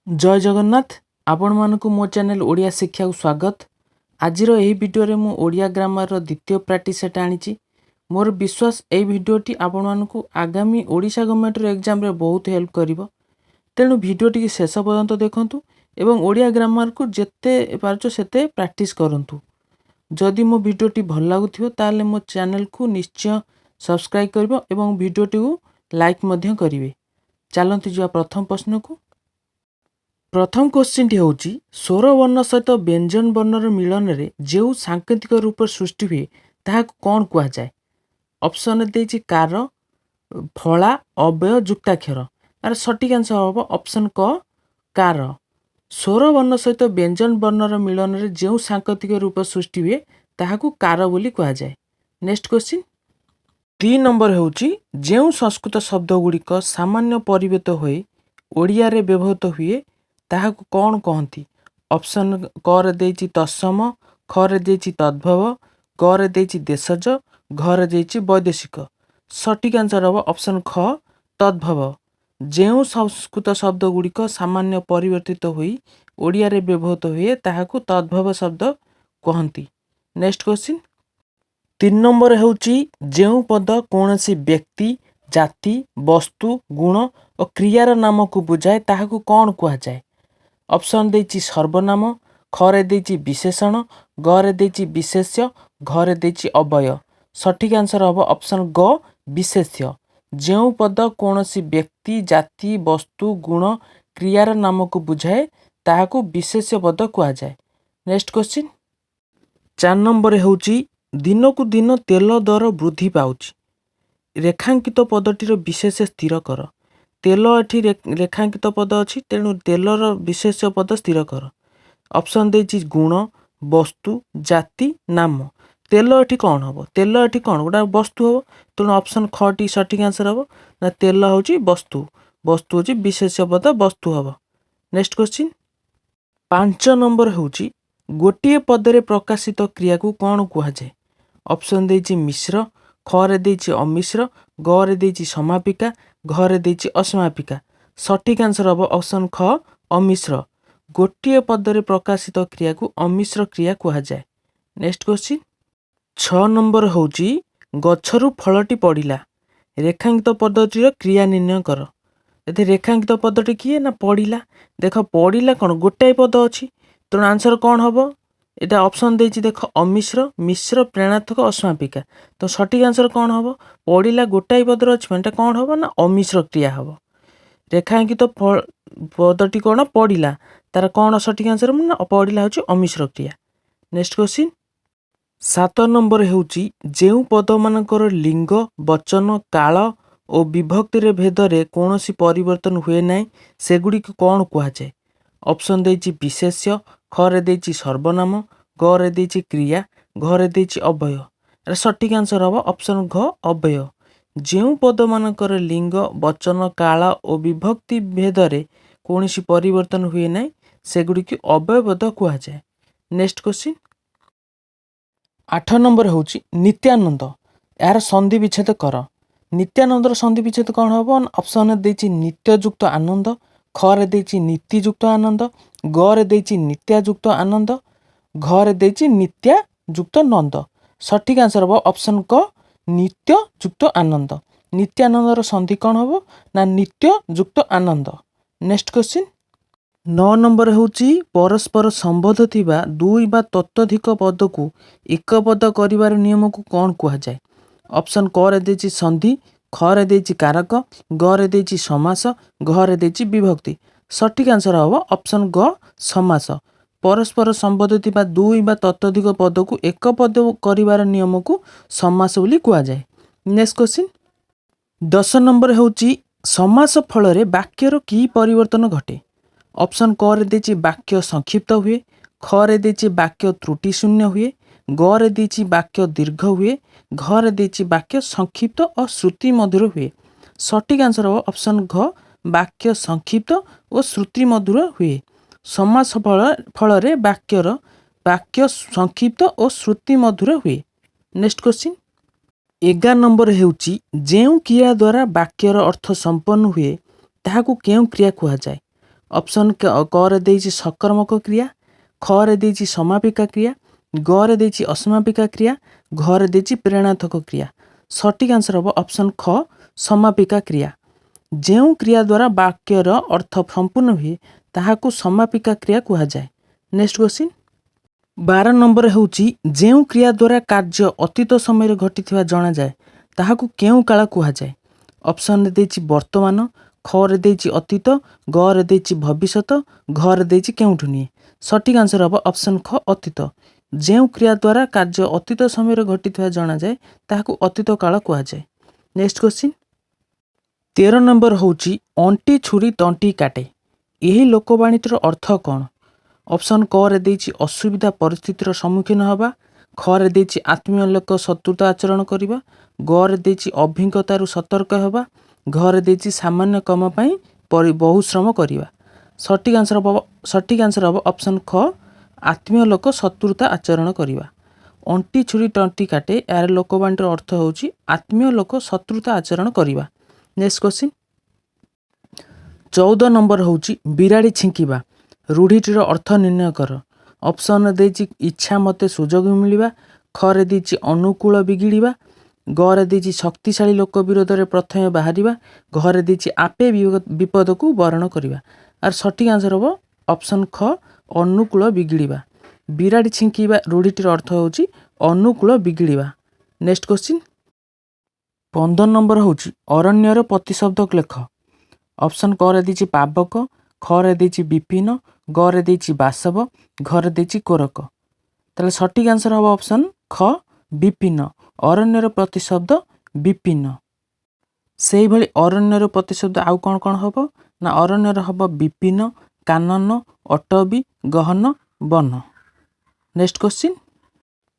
जय जगन्नाथ आपण मानकु मो चैनल ओडिया शिक्षा को स्वागत। आजिर एही भिडियो मु ओडिया ग्रामर द्वितीय प्रैक्टिस सेट आनी। मोर विश्वास एही भिडियोटी आपण मानकु आगामी ओडिशा गवर्नमेंट एग्जाम रे बहुत हेल्प करिवो। तेणु भिडियोटी की शेष पर्यंत देखंतु एवं ओडिया ग्रामर को जेते पारचो सेते प्रैक्टिस करंतु। जदि मो भिडियोटी भल लागुथिबो ताले मो चैनल को निश्चय सब्सक्राइब करिवो एवं भिडियोटी को लाइक मध्य करिवे। चलंतु जिया प्रथम प्रश्न को। प्रथम क्वेश्चन टी होची स्वर वर्ण सहित व्यंजन वर्णर मिलन रे जेउ सांकेतिक रूप सृष्टि हुए ताहाक कोन कुआ जाय। ऑप्शन देछि कार, फला, अव्यय, जुक्ताक्षर। आर सटीक आंसर होबो ऑप्शन क कार। स्वर वर्ण सहित व्यंजन वर्णर मिलन रे जेउ सांकेतिक रूप सृष्टि हुए ताहाक कार बोली कुआ जाय। नेक्स्ट क्वेश्चन 3 नंबर होची जेउ संस्कृत शब्द गुड़िक सामान्य परिवर्तित होई ओडिया रे व्यवहृत हुए ताहाकु कौन कहती। ऑप्शन क रे देछि तत्सम, ख रे देछि तद्भव, ग रे देछि देशज, घ रे देछि वैदेशिक। सटीक आंसर होबो ऑप्शन ख तद्भव। जेउ संस्कृत शब्द गुड़िक सामान्य परिवर्तित होई ओडिया रे व्यवहृत हुए ताहाकु तद्भव शब्द कहती। नेक्स्ट क्वेश्चन 3 नंबर हेउची जेउ पद कोनसी व्यक्ति, जाति, वस्तु, गुण और क्रियार नाम को बुझाए ताहाकु कौन कुआ जाए। ऑप्शन देछि सर्वनाम, ख रे देछि विशेषण, ग रे देछि विशेष्य, घ रे देछि अव्यय। सठिक आंसर होबो ऑप्शन ग विशेष्य। जेउ पद कोनसी व्यक्ति, जाति, वस्तु, गुण, क्रियार नाम को बुझाए ताहाकु विशेष्य पद कुआ जाए। नेक्स्ट क्वेश्चन 4 नंबर हेउची दिनकु दिन तेल दर वृद्धि पाउची। रेखांकित पदटीर विशेष स्थिर कर। तेल एठी रेखांकित पद अछि तेणु तेलर विशेष पद स्थिर कर। ऑप्शन देछि गुण, वस्तु, जाति, नाम। तेल एठी कौन हबो। तेल एठी कौन गोटा वस्तु हबो तेणु ऑप्शन ख टी सठिक आंसर हबो ना तेल होची वस्तु। वस्तु होची विशेष पद वस्तु हबो। नेक्स्ट क्वेश्चन 5 नंबर होची गोटिए पदरे प्रकाशित क्रिया को कौन कुआ जाय। ऑप्शन देछि मिश्र, ख रे देछि अमिश्र, ग रे देछि समापिका, घ रे देछि असमापिका। सठिक आंसर हबो ऑप्शन ख अमिश्र। गोटिए पदरे प्रकाशित क्रिया को अमिश्र क्रिया कुआ जाय। नेक्स्ट क्वेश्चन 6 नंबर होची गछरु फलटी पड़िला। रेखांकित पदटीर क्रिया निर्णय कर। एते रेखांकित पदटी किए ना पड़िला। देख पड़िला कौन गोटाए पद अछि तेणु आंसर कौन हबो। एटा ऑप्शन देछि देख अमिश्र, मिश्र, प्रेरणात्मक, असमापिका। तो सठिक आंसर कौन हबो पड़िला गोटाए पदर अछि एटा कौन हबो ना अमिश्र क्रिया हबो। रेखांकित पदटी कौन पड़िला तार कौन सठिक आंसर ना पड़िला होछि अमिश्र क्रिया। नेक्स्ट क्वेश्चन 7 नंबर हेउची जेउ पद मानकर लिंग, वचन, काल और विभक्ति रे भेद रे कोनोसी परिवर्तन हुए नै सेगुडी को कौन कुआ जाय। ऑप्शन देछि विशेष्य, ख रे देछि सर्वनाम, ग रे देछि क्रिया, घ रे देछि अव्यय। एटा सठिक आंसर हबो ऑप्शन घ अव्यय। जेउ पद मानकर लिंग, वचन, काल और विभक्ति भेद रे कोनोसी परिवर्तन हुए नै सेगुडी को अव्यय पद कुआ जाय। नेक्स्ट क्वेश्चन 8 नंबर होची नित्यानंद यार संधि विच्छेद कर। नित्यानंदर संधि विच्छेद कौन हबो ऑप्शन देछि नित्ययुक्त आनंद, ख रे देछि नीतियुक्त आनंद, ग रे देछि नित्यायुक्त आनंद, घ रे देछि नित्यायुक्त नंद। सठिक आंसर हबो ऑप्शन क नित्ययुक्त आनंद। नित्यानंदर संधि कौन हबो ना नित्ययुक्त आनंद। नेक्स्ट क्वेश्चन 9 नंबर होची परस्पर संबंध थिबा दुई बा ततोधिक पद को एक पद करिवार नियम को कौन कुआ जाय। ऑप्शन क रे देछि संधि, ख रे देछि कारक, ग रे देछि समास, घ रे देछि विभक्ति। सठिक आंसर हबो ऑप्शन ग समास। परस्पर संबंध थिबा दुई बा ततोधिक पद को एक पद करिवार नियम को समास बोली कुआ जाय। नेक्स्ट क्वेश्चन 10 नंबर होची समास फल रे वाक्यर की परिवर्तन घटे। ऑप्शन क रे देछि वाक्य संक्षिप्त हुए, ख रे देछि वाक्य त्रुटि शून्य हुए, ग रे देछि वाक्य दीर्घ हुए, घ रे देछि वाक्य संक्षिप्त और श्रुति मधुर हुए। सठिक आंसर हो ऑप्शन घ वाक्य संक्षिप्त और श्रुति मधुर हुए। समास फल रे वाक्यर वाक्य संक्षिप्त और श्रुति मधुर हुए। नेक्स्ट क्वेश्चन 11 नंबर हेउची जेउ क्रिया द्वारा वाक्यर अर्थ संपन्न हुए ताहाकु केउ क्रिया कुआ जाय। ऑप्शन क रे देइछि सकर्मक क्रिया, ख रे देइछि समापिका क्रिया, ग रे देइछि असमापिका क्रिया, घ रे देइछि प्रेरणात्मक क्रिया। सठिक आंसर हम ऑप्शन ख समापिका क्रिया। ଯେଉଁ କ୍ରିୟା ଦ୍ୱାରା ବାକ୍ୟର ଅର୍ଥ ସମ୍ପୂର୍ଣ୍ଣ ହୁଏ ତାହାକୁ ସମାପିକା କ୍ରିୟା କୁହାଯାଏ। ନେକ୍ସଟ କ୍ୱେଶ୍ଚିନ୍ 12 ନମ୍ବର ହେଉଛି ଯେଉଁ କ୍ରିୟା ଦ୍ୱାରା କାର୍ଯ୍ୟ ଅତୀତ ସମୟରେ ଘଟିଥିବା ଜଣାଯାଏ ତାହାକୁ କେଉଁ କାଳ କୁହାଯାଏ। ଅପସନରେ ଦେଇଛି ବର୍ତ୍ତମାନ, ଖରେ ଦେଇଛି ଅତୀତ, ଗରେ ଦେଇଛି ଭବିଷ୍ୟତ, ଘରେ ଦେଇଛି କେଉଁଠୁ ନିଏ। ସଠିକ୍ ଆନ୍ସର ହେବ ଅପସନ୍ ଖ ଅତୀତ। ଯେଉଁ କ୍ରିୟା ଦ୍ୱାରା କାର୍ଯ୍ୟ ଅତୀତ ସମୟରେ ଘଟିଥିବା ଜଣାଯାଏ ତାହାକୁ ଅତୀତ କାଳ କୁହାଯାଏ। ନେକ୍ସଟ କ୍ୱେଶ୍ଚିନ୍ 13 ନମ୍ବର ହେଉଛି ଅଣ୍ଟି ଛୁରୀ ତଣ୍ଟି କାଟେ। ଏହି ଲୋକବାଣୀଟିର ଅର୍ଥ କ'ଣ? ଅପସନ୍ କରେ ଦେଇଛି ଅସୁବିଧା ପରିସ୍ଥିତିର ସମ୍ମୁଖୀନ ହେବା, ଖରେ ଦେଇଛି ଆତ୍ମୀୟ ଲୋକ ଶତ୍ରୁତା ଆଚରଣ କରିବା, ଗରେ ଦେଇଛି ଅଭିଜ୍ଞତାରୁ ସତର୍କ ହେବା, ଘରେ ଦେଇଛି ସାମାନ୍ୟ କାମ ପାଇଁ ବହୁ ଶ୍ରମ କରିବା। ସଠିକ୍ ଆନ୍ସର ହେବ ଅପସନ୍ ଖ ଆତ୍ମୀୟ ଲୋକ ଶତ୍ରୁତା ଆଚରଣ କରିବା। ଅଣ୍ଟି ଛୁରୀ ତଣ୍ଟି କାଟେ ଏହାର ଲୋକବାଣୀର ଅର୍ଥ ହେଉଛି ଆତ୍ମୀୟ ଲୋକ ଶତ୍ରୁତା ଆଚରଣ କରିବା। ନେକ୍ସଟ କ୍ୱେଶ୍ଚିନ୍ 14 ନମ୍ବର ହେଉଛି ବିରାଡ଼ି ଛିଙ୍କିବା। ରୂଢ଼ିଟିର ଅର୍ଥ ନିର୍ଣ୍ଣୟ କର। ଅପସନ୍ ଦେଇଛି ଇଚ୍ଛା ମତେ ସୁଯୋଗ ମିଳିବା, ଖରେ ଦେଇଛି ଅନୁକୂଳ ବିଗିଡ଼ିବା, ଗରେ ଦେଇଛି ଶକ୍ତିଶାଳୀ ଲୋକ ବିରୋଧରେ ପ୍ରଥମେ ବାହାରିବା, ଘରେ ଦେଇଛି ଆପେ ବିପଦକୁ ବରଣ କରିବା। ଆର ସଠିକ୍ ଆନ୍ସର ହେବ ଅପସନ୍ ଖ ଅନୁକୂଳ ବିଗିଡ଼ିବା। ବିରାଡ଼ି ଛିଙ୍କିବା ରୂଢ଼ିଟିର ଅର୍ଥ ହେଉଛି ଅନୁକୂଳ ବିଗିଡ଼ିବା। ନେକ୍ସଟ କ୍ୱେଶ୍ଚିନ୍ 15 ନମ୍ବର ହେଉଛି ଅରଣ୍ୟର ପ୍ରତିଶବ୍ଦ ଲେଖ। ଅପସନ୍ କରେ ଦେଇଛି ପାବକ, ଖରେ ଦେଇଛି ବିପିନ, ଗରେ ଦେଇଛି ବାସବ, ଘରେ ଦେଇଛି କୋରକ। ତାହେଲେ ସଠିକ୍ ଆନ୍ସର ହେବ ଅପସନ୍ ଖ ବିପିନ। ଅରଣ୍ୟର ପ୍ରତିଶବ୍ଦ ବିପିନ। ସେଇଭଳି ଅରଣ୍ୟର ପ୍ରତିଶବ୍ଦ ଆଉ କ'ଣ କ'ଣ ହେବ ନା ଅରଣ୍ୟର ହେବ ବିପିନ, କାନନ, ଅଟବୀ, ଗହନ, ବନ। ନେକ୍ସଟ କ୍ୱେଶ୍ଚିନ୍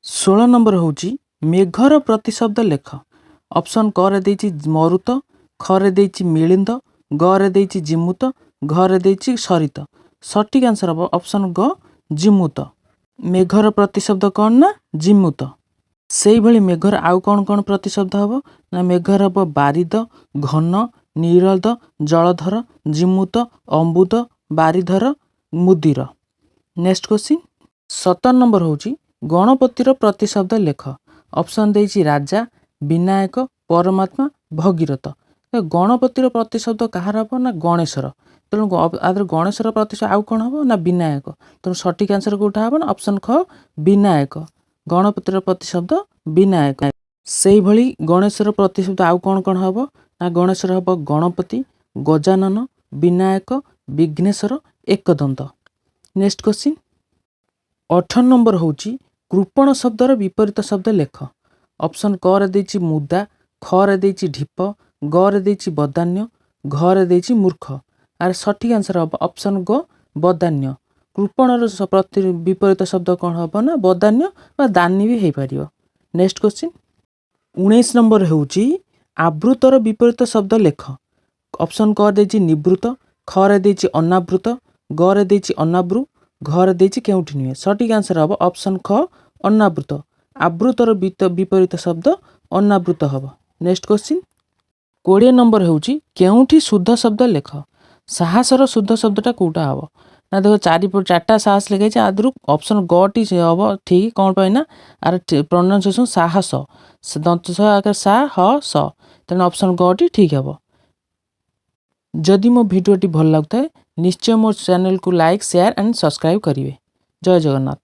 16 ନମ୍ବର ହେଉଛି ମେଘର ପ୍ରତିଶବ୍ଦ ଲେଖ। ଅପସନ୍ କରେ ଦେଇଛି ମରୁତ, ଖରେ ଦେଇଛି ମିଳିନ୍ଦ, ଗରେ ଦେଇଛି ଜିମୁତ, ଘରେ ଦେଇଛି ସରିତ। ସଠିକ୍ ଆନ୍ସର ହେବ ଅପସନ୍ ଗ ଜିମୁତ। ମେଘର ପ୍ରତିଶବ୍ଦ କ'ଣ ନା ଜିମୁତ। ସେଇଭଳି ମେଘର ଆଉ କ'ଣ କ'ଣ ପ୍ରତିଶବ୍ଦ ହେବ ନା ମେଘର ହେବ ବାରିଦ, ଘନ, ନିରଦ, ଜଳଧର, ଜିମୁତ, ଅମ୍ବୁଦ, ବାରିଧର, ମୁଦିର। ନେକ୍ସଟ କ୍ୱେଶ୍ଚିନ୍ 17 ନମ୍ବର ହେଉଛି ଗଣପତିର ପ୍ରତିଶବ୍ଦ ଲେଖ। ଅପସନ୍ ଦେଇଛି ରାଜା, ବିନାୟକ, ପରମାତ୍ମା, ଭଗୀରଥ। ଗଣପତିର ପ୍ରତିଶବ୍ଦ କାହାର ହେବ ନା ଗଣେଶର। ତେଣୁ ଆଦର ଗଣେଶର ପ୍ରତିଶବ୍ଦ ଆଉ କ'ଣ ହେବ ନା ବିନାୟକ। ତେଣୁ ସଠିକ୍ ଆନ୍ସର କେଉଁଟା ହେବ ନା ଅପସନ୍ ଖ ବିନାୟକ। ଗଣପତିର ପ୍ରତିଶବ୍ଦ ବିନାୟକ। ସେଇଭଳି ଗଣେଶର ପ୍ରତିଶବ୍ଦ ଆଉ କ'ଣ କ'ଣ ହେବ ନା ଗଣେଶର ହେବ Ganapati, Gajanan, Vinayak, Vighneshwar, Ekadanta. Next question 18 number ହେଉଛି କୃପଣ ଶବ୍ଦର ବିପରୀତ ଶବ୍ଦ ଲେଖ। ଅପସନ୍ କରେ ଦେଇଛି ମୁଦା, ଖରେ ଦେଇଛି ଢିପ, ଗରେ ଦେଇଛି ବଦାନ୍ୟ, ଘରେ ଦେଇଛି ମୂର୍ଖ। ଆର ସଠିକ୍ ଆନ୍ସର ହେବ ଅପସନ୍ ଗ ବଦାନ୍ୟ। କୃପଣର ବିପରୀତ ଶବ୍ଦ କ'ଣ ହେବ ନା ବଦାନ୍ୟ ବା ଦାନୀ ବି ହେଇପାରିବ। ନେକ୍ସଟ କ୍ୱେଶ୍ଚିନ୍ 19 ନମ୍ବର ହେଉଛି ଆବୃତର ବିପରୀତ ଶବ୍ଦ ଲେଖ। ଅପସନ୍ କରେ ଦେଇଛି ନିବୃତ, ଖରେ ଦେଇଛି ଅନାବୃତ, ଗରେ ଦେଇଛି ଅନାବୃ, ଘରେ ଦେଇଛି କେଉଁଠି ନୁହେଁ। ସଠିକ୍ ଆନ୍ସର ହେବ ଅପସନ୍ ଖ ଅନାବୃତ। ଆବୃତର ବିପରୀତ ଶବ୍ଦ ଅନାବୃତ ହେବ। ନେକ୍ସଟ କ୍ୱେଶ୍ଚିନ୍ 20 ନମ୍ବର ହେଉଛି କେଉଁଠି ଶୁଦ୍ଧ ଶବ୍ଦ ଲେଖ। ସାହସର ଶୁଦ୍ଧ ଶବ୍ଦଟା କେଉଁଟା ହେବ ନା ଦେଖ ଚାରିଟା ସାହସ ଲେଖାଇଛି ଆଦରୁ ଅପସନ୍ ଗ ଟି ହେବ ଠିକ୍। କ'ଣ ପାଇଁ ନା ଆର ପ୍ରନାଉନ୍ସିଏସନ୍ ସାହସ, ଦନ୍ତ ଆକାର ସା ହ ସ। ତେଣୁ ଅପସନ୍ ଗ ଟି ଠିକ୍ ହେବ। ଯଦି ମୋ ଭିଡ଼ିଓଟି ଭଲ ଲାଗୁଥାଏ ନିଶ୍ଚୟ ମୋ ଚ୍ୟାନେଲକୁ ଲାଇକ୍, ସେୟାର ଆଣ୍ଡ ସବସ୍କ୍ରାଇବ୍ କରିବେ। ଜୟ ଜଗନ୍ନାଥ।